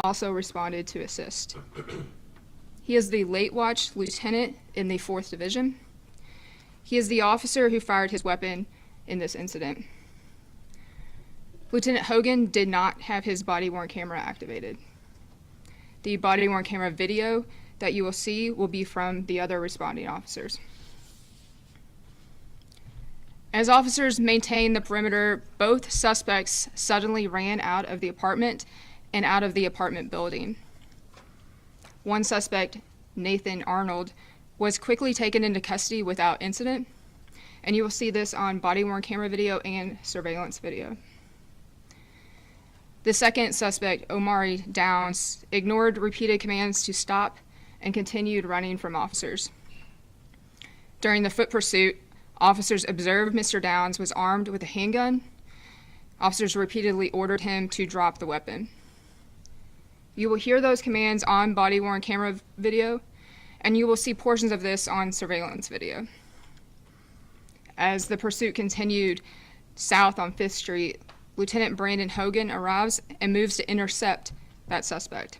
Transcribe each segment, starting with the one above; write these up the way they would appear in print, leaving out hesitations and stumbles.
also responded to assist. He is the late watch lieutenant in the 4th Division. He is the officer who fired his weapon in this incident. Lieutenant Hogan did not have his body-worn camera activated. The body-worn camera video that you will see will be from the other responding officers. As officers maintained the perimeter, both suspects suddenly ran out of the apartment and out of the apartment building. One suspect, Nathan Arnold, was quickly taken into custody without incident, and you will see this on body-worn camera video and surveillance video. The second suspect, Omari Downs, ignored repeated commands to stop and continued running from officers. During the foot pursuit, officers observed Mr. Downs was armed with a handgun. Officers repeatedly ordered him to drop the weapon. You will hear those commands on body-worn camera video, and you will see portions of this on surveillance video. As the pursuit continued south on 5th Street, Lieutenant Brandon Hogan arrives and moves to intercept that suspect.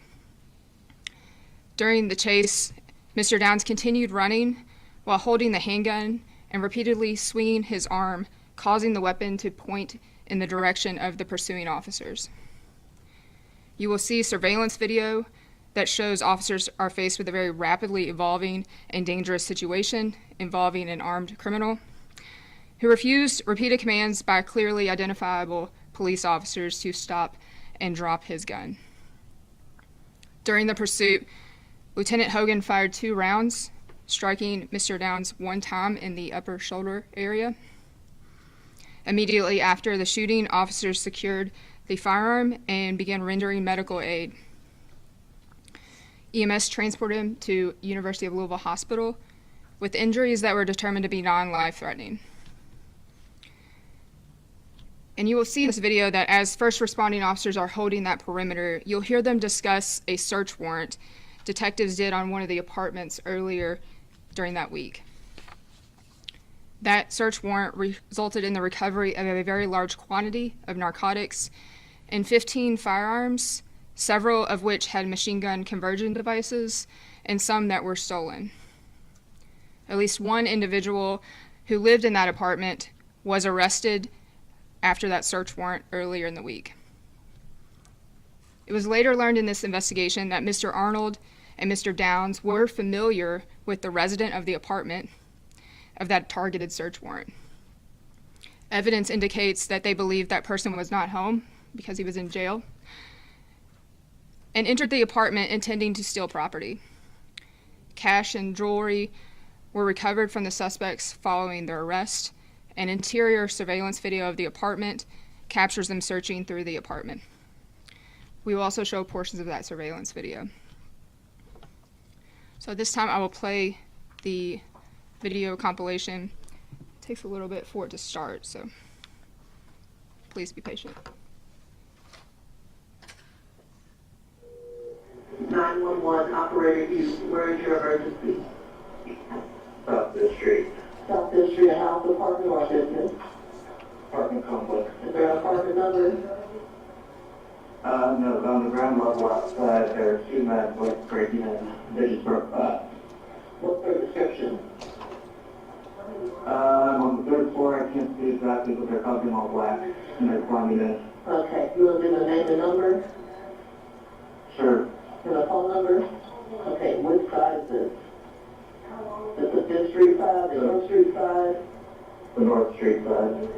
During the chase, Mr. Downs continued running while holding the handgun and repeatedly swinging his arm, causing the weapon to point in the direction of the pursuing officers. You will see surveillance video that shows officers are faced with a very rapidly evolving and dangerous situation involving an armed criminal who refused repeated commands by clearly identifiable police officers to stop and drop his gun. During the pursuit, Lieutenant Hogan fired 2 rounds, striking Mr. Downs 1 time in the upper shoulder area. Immediately after the shooting, officers secured the firearm and began rendering medical aid. EMS transported him to University of Louisville Hospital with injuries that were determined to be non-life-threatening. And you will see in this video that as first responding officers are holding that perimeter, you'll hear them discuss a search warrant detectives did on one of the apartments earlier during that week. That search warrant resulted in the recovery of a very large quantity of narcotics and 15 firearms, several of which had machine gun conversion devices and some that were stolen. At least one individual who lived in that apartment was arrested after that search warrant earlier in the week. It was later learned in this investigation that Mr. Arnold and Mr. Downs were familiar with the resident of the apartment of that targeted search warrant. Evidence indicates that they believed that person was not home because he was in jail and entered the apartment intending to steal property. Cash and jewelry were recovered from the suspects following their arrest, and interior surveillance video of the apartment captures them searching through the apartment. We will also show portions of that surveillance video. So at this time I will play the video compilation. It takes a little bit for it to start, so please be patient. 911 operator Hughes, where is your emergency? South 5th Street. South 5th Street, a house, apartment, or business? Apartment complex. Is there an apartment number? No, on the ground level outside, there are 2 men breaking in. They just broke by. What's their description? I'm on the 3rd floor. I can't see exactly, but they're covered in all black, and they're climbing in. Okay, you want to do the name and number? Sure. And a phone number? Okay, which side is this? Is the 5th Street side, the North Street side? The North Street side.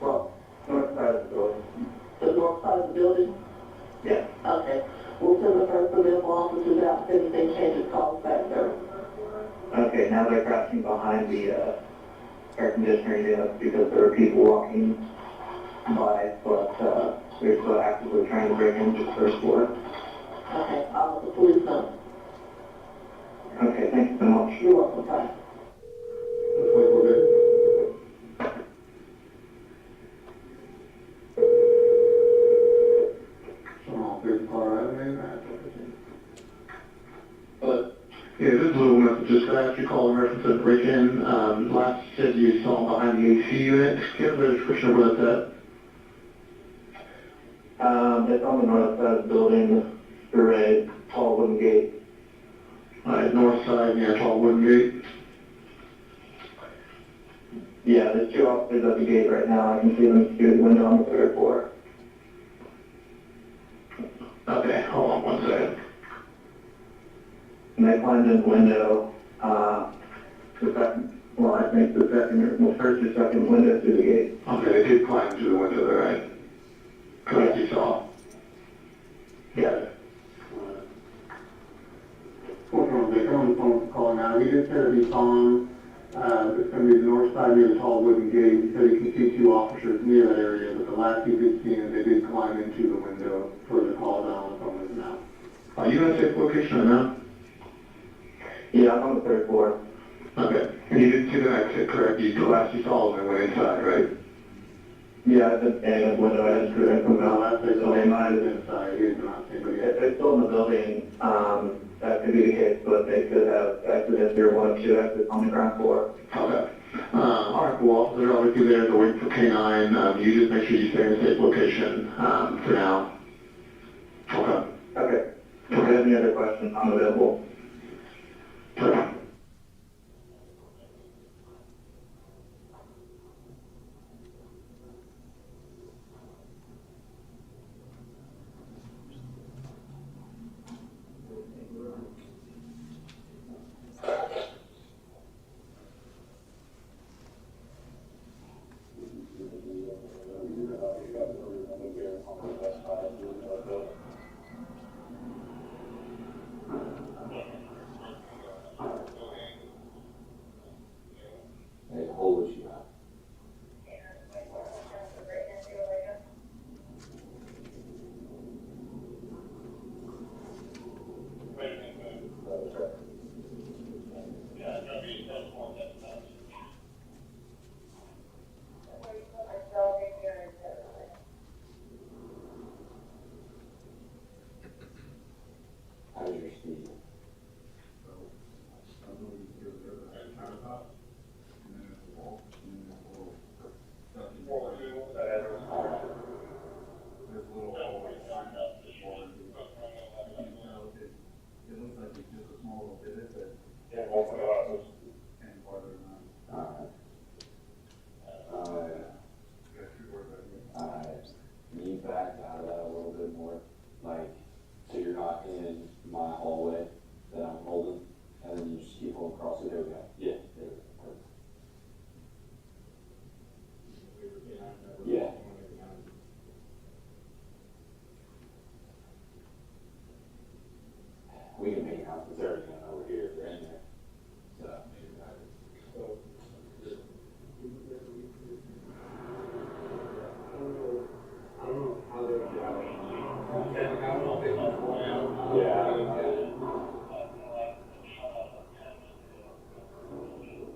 Well, north side of the building. The north side of the building? Yeah. Okay. We'll send the first available officers out if anything changes, call us back there. Okay, now they're crouching behind the air conditioner unit because there are people walking by, but they're still actively trying to break into the 1st floor. Okay, I'll let the police know. Okay, thank you so much. You're welcome, bye. Wait, we're good. Yeah, this is a little message. Could I ask you call in reference to the break-in? Last you said you saw him behind the AC unit. Can you have a description of where that's at? It's on the north side of the building. north side near tall wooden gate? Yeah, there's two officers at the gate right now. I can see them through the window on the third floor. Okay, hold on one second. And they climbed in the window, the second, well, I think the second, first or second window through the gate. Okay, they did climb through the window there, right? Correct, you saw? Yeah. What's wrong, Vic? I'm on the phone calling now. He just said he saw him, it's gonna be the north side near the tall wooden gate. He said he can see two officers near that area, but the last he did see him, they did climb into the window for the call down on the phone is now. Are you at a safe location right now? Yeah, I'm on the third floor. Okay, and you didn't see the exit, correct? The last you saw them, they went inside, right? Yeah, I've been standing at the window, I just couldn't come The out. last they So saw they him might have was been, inside. He did not see anybody. if they're still in the building, that could be the case, but they could have exited through one of two exits on the ground floor. Okay. All right, well, they're obviously there to wait for K9. You just make sure you stay in a safe location for now. Okay. Okay. If you have any other questions, I'm available. Perfect. Hey, hold what you got. How's your speed? You back out of that a little bit more, like, so you're not in my hallway that I'm holding, and then you just keep holding across it. There we go. Yeah, there we go. Perfect. Yeah. We can make out because they're going over here if they're in there. So.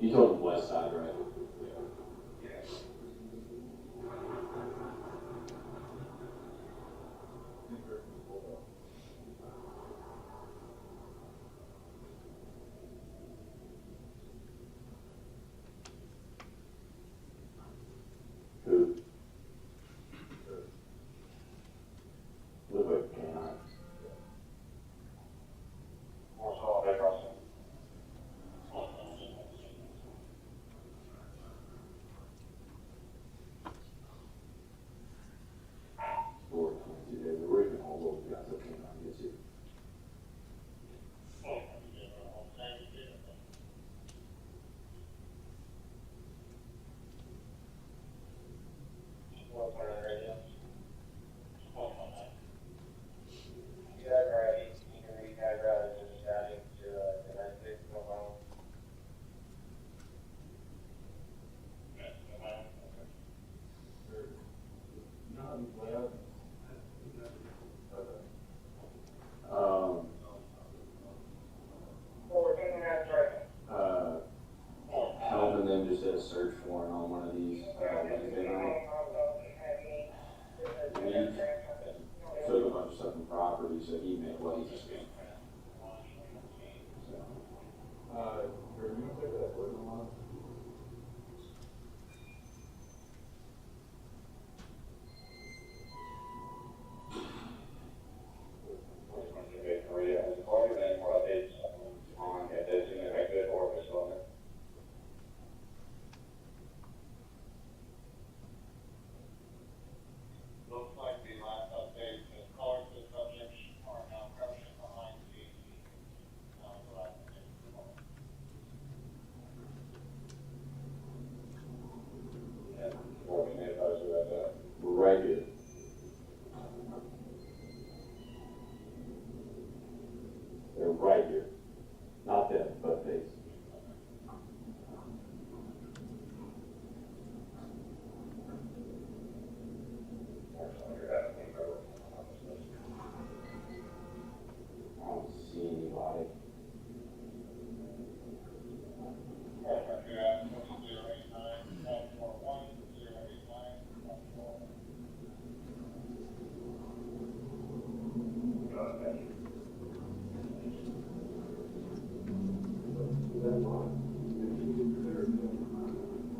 You told them west side, right? Who? Look like K9. Lord, 22 days. We're even all over the guys that K9 gets you. Helm and them just did a search warrant on one of these Wednesday night. He took a bunch of stuff from property, so he made what he just did. So. They're right here. Not them, but face. I don't see anybody.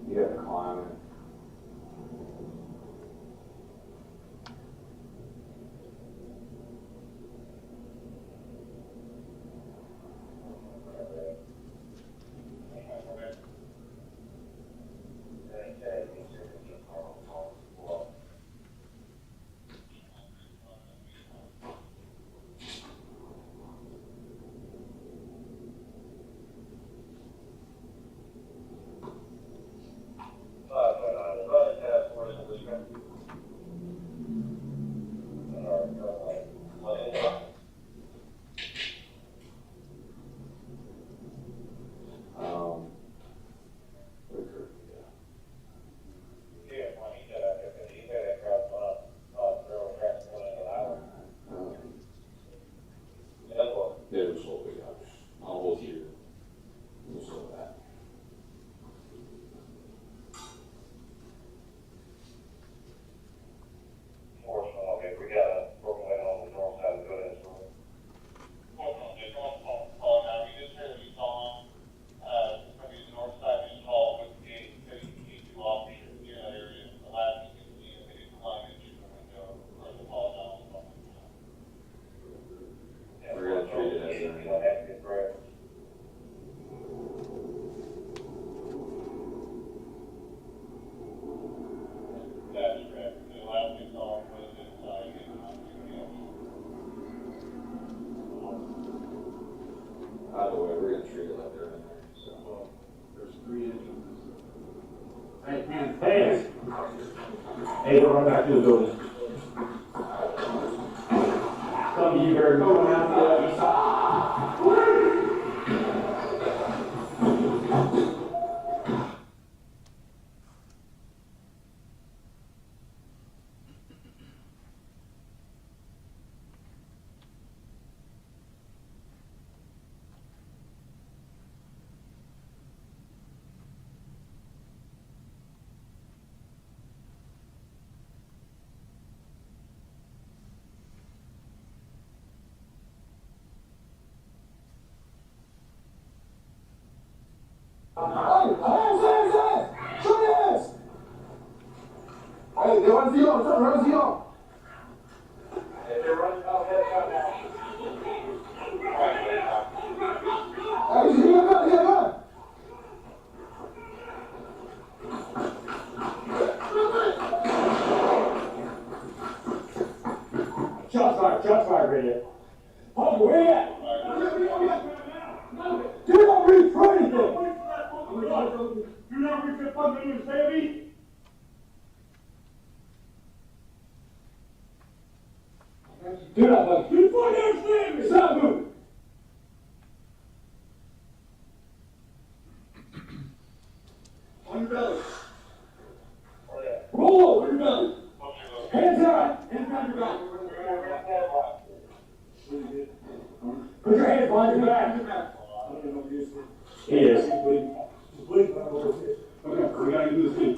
You have to climb it. There's all the guys. I'll hold here. We'll show that. We're gonna treat it as a either way, we're gonna treat it like they're in there, so. There's 3 entrances. Hey, man, hey! Hey, don't run back to the building. Some of you better go around the other side. Hey, they want to see you. What's up? Run, see you. They're running out head shot now. Hey, you see your gun, your gun. Shots fired, radio. Hold, where you at? Do not reach for anything. Do not reach for fucking baby. Do not fucking. You fucking understand me. Stop moving. On your belly. Roll over your belly. Hands out. Hands behind your back. Put your hands behind your back. He is. Okay, we gotta do this too.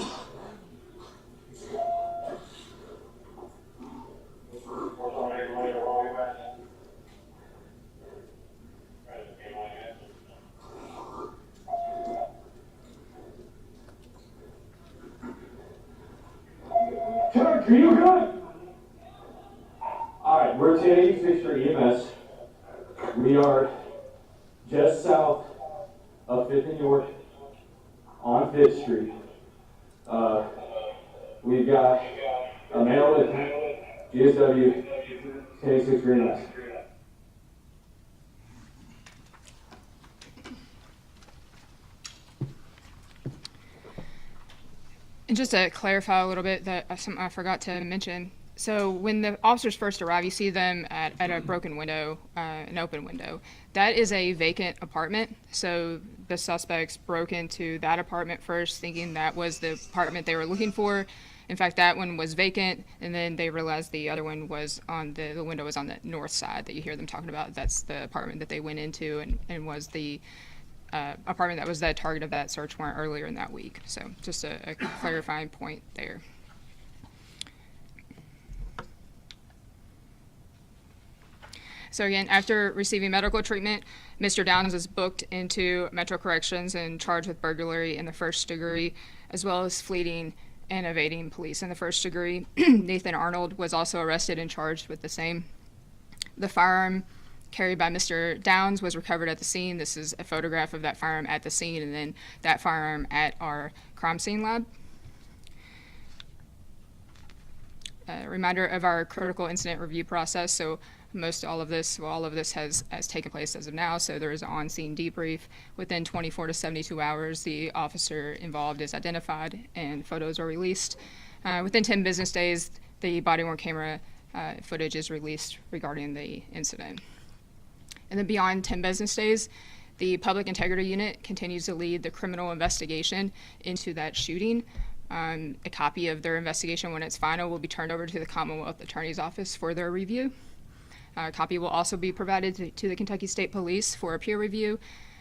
Are you good? Alright, we're 1086 for EMS. We are just south of 5th and York on 5th Street. We've got a male at GSW 1086 for EMS. And just to clarify a little bit, that something I forgot to mention. So when the officers first arrive, you see them at a broken window, an open window. That is a vacant apartment. So the suspects broke into that apartment first, thinking that was the apartment they were looking for. In fact, that one was vacant, and then they realized the other one was on the window was on the north side that you hear them talking about. That's the apartment that they went into and was the apartment that was the target of that search warrant earlier in that week. So just a clarifying point there. So again, after receiving medical treatment, Mr. Downs was booked into Metro Corrections and charged with burglary in the first degree, as well as fleeing and evading police in the first degree. Nathan Arnold was also arrested and charged with the same. The firearm carried by Mr. Downs was recovered at the scene. This is a photograph of that firearm at the scene, and then that firearm at our crime scene lab. A reminder of our critical incident review process. So all of this has taken place as of now. So there is an on-scene debrief. Within 24 to 72 hours, the officer involved is identified and photos are released. Within 10 business days, the body-worn camera footage is released regarding the incident. And then beyond 10 business days, the Public Integrity Unit continues to lead the criminal investigation into that shooting. A copy of their investigation, when it's final, will be turned over to the Commonwealth Attorney's Office for their review. A copy will also be provided to the Kentucky State Police for a peer review,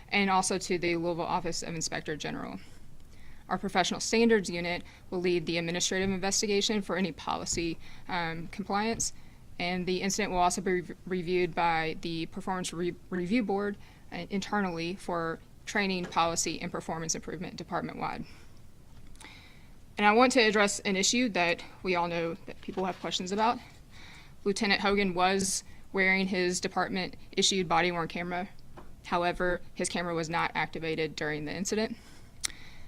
and also to the Louisville Office of Inspector General. Our Professional Standards Unit will lead the administrative investigation for any policy compliance, and the incident will also be reviewed by the Performance Review Board internally for training, policy, and performance improvement department-wide. And I want to address an issue that we all know that people have questions about. Lieutenant Hogan was wearing his department-issued body-worn camera. However, his camera was not activated during the incident.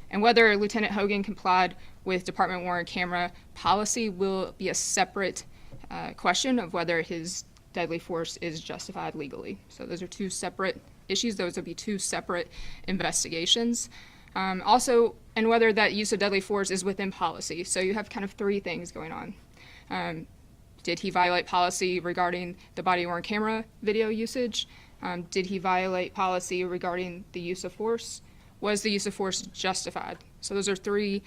And whether Lieutenant Hogan complied with department-worn camera policy will be a separate question of whether his deadly force is justified legally. So those are two separate issues. Those will be two separate investigations. Also, and whether that use of deadly force is within policy. So you have kind of three things going on. Did he violate policy regarding the body-worn camera video usage? Did he violate policy regarding the use of force? Was the use of force justified? So those are three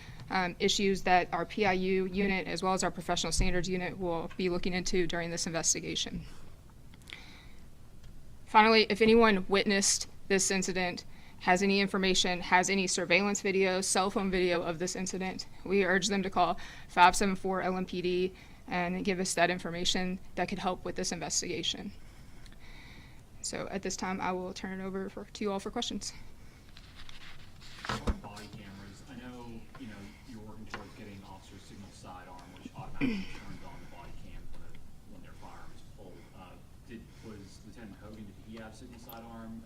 issues that our PIU unit, as well as our Professional Standards Unit, will be looking into during this investigation. Finally, if anyone witnessed this incident, has any information, has any surveillance video, cell phone video of this incident, we urge them to call 574 LMPD and give us that information that could help with this investigation. So at this time, I will turn it over to you all for questions. Body cameras. I know, you're working towards getting officers signal sidearm, which automatically turns on the body cam when their firearm is pulled. Was Lieutenant Hogan, did he have signal sidearm?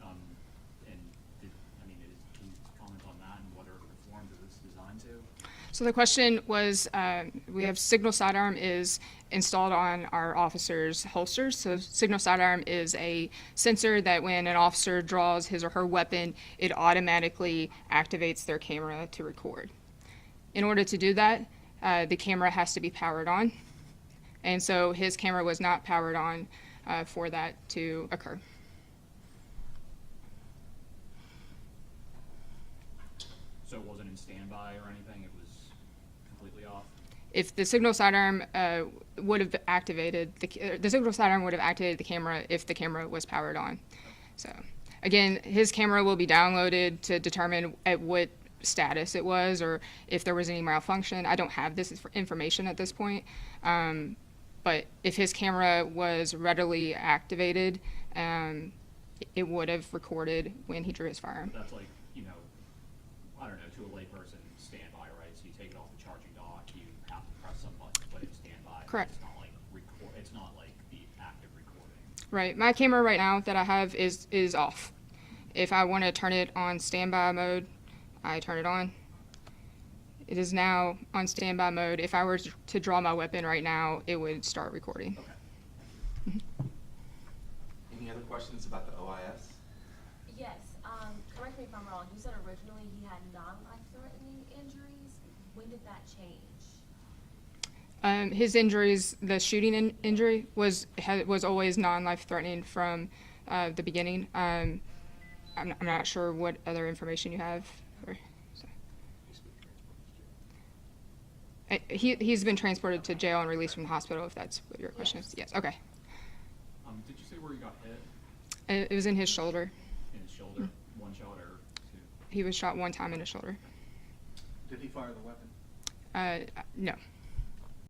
Can you comment on that and whether it performs as it's designed to? So the question was, we have signal sidearm is installed on our officers' holsters. So signal sidearm is a sensor that when an officer draws his or her weapon, it automatically activates their camera to record. In order to do that, the camera has to be powered on. And so his camera was not powered on for that to occur. So it wasn't in standby or anything? It was completely off? If the signal sidearm would have activated, the signal sidearm would have activated the camera if the camera was powered on. So again, his camera will be downloaded to determine at what status it was or if there was any malfunction. I don't have this information at this point, but if his camera was readily activated, it would have recorded when he drew his firearm. That's like, I don't know, to a layperson, standby, right? So you take it off the charging dock, you have to press some button to put it in standby. Correct. It's not like the active recording. Right. My camera right now that I have is off. If I want to turn it on standby mode, I turn it on. It is now on standby mode. If I were to draw my weapon right now, it would start recording. Okay. Any other questions about the OIS? Yes. Correct me if I'm wrong. You said originally he had non-life-threatening injuries. When did that change? His injuries, the shooting injury, was always non-life threatening from the beginning. I'm not sure what other information you have. He's been transported to jail and released from the hospital, if that's what your question is. Yes, okay. Did you say where he got hit? It was in his shoulder. In his shoulder? One shot or two? He was shot one time in his shoulder. Did he fire the weapon? No.